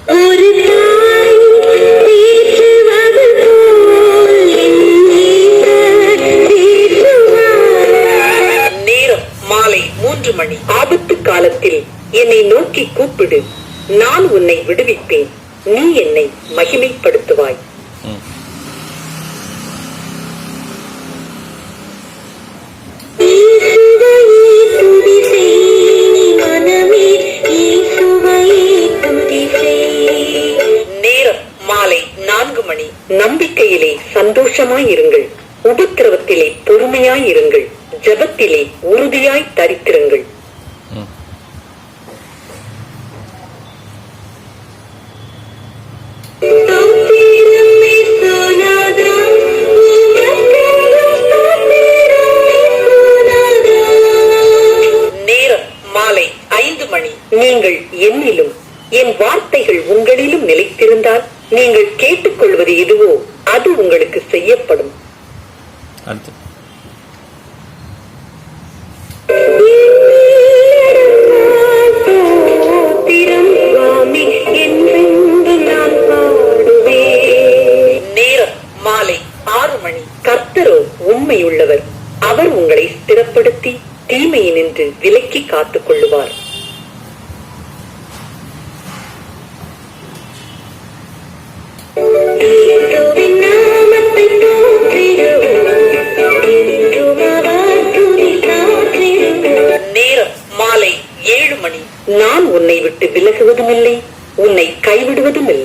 ஒரு தேற்றுவது போல் நேரம் மாலை 3 மணி. ஆபத்து காலத்தில் என்னை நோக்கி கூப்பிடு, நான் உன்னை விடுவிப்பேன், நீ என்னை மகிமைப்படுத்துவாய். நேரம் மாலை 4 மணி. நம்பிக்கையிலே சந்தோஷமாயிருங்கள், உபத்திரவத்திலே பொறுமையாயிருங்கள், ஜெபத்திலே உறுதியாய் தரித்திருங்கள். நேரம் மாலை 5 மணி. நீங்கள் என்னிலும் என் வார்த்தைகள் உங்களிலும் நிலைத்திருந்தால் நீங்கள் கேட்டுக்கொள்வது எதுவோ அது உங்களுக்கு செய்யப்படும். நேரம் மாலை 6 மணி. கர்த்தரோ உண்மையுள்ளவர், அவர் உங்களை ஸ்திரப்படுத்தி தீமையினின்று விலக்கி காத்துக் கொள்ளுவார். நேரம் மாலை 7 மணி. நான் உன்னை விட்டு விலகுவதும் இல்லை, உன்னை கைவிடுவதும் இல்லை.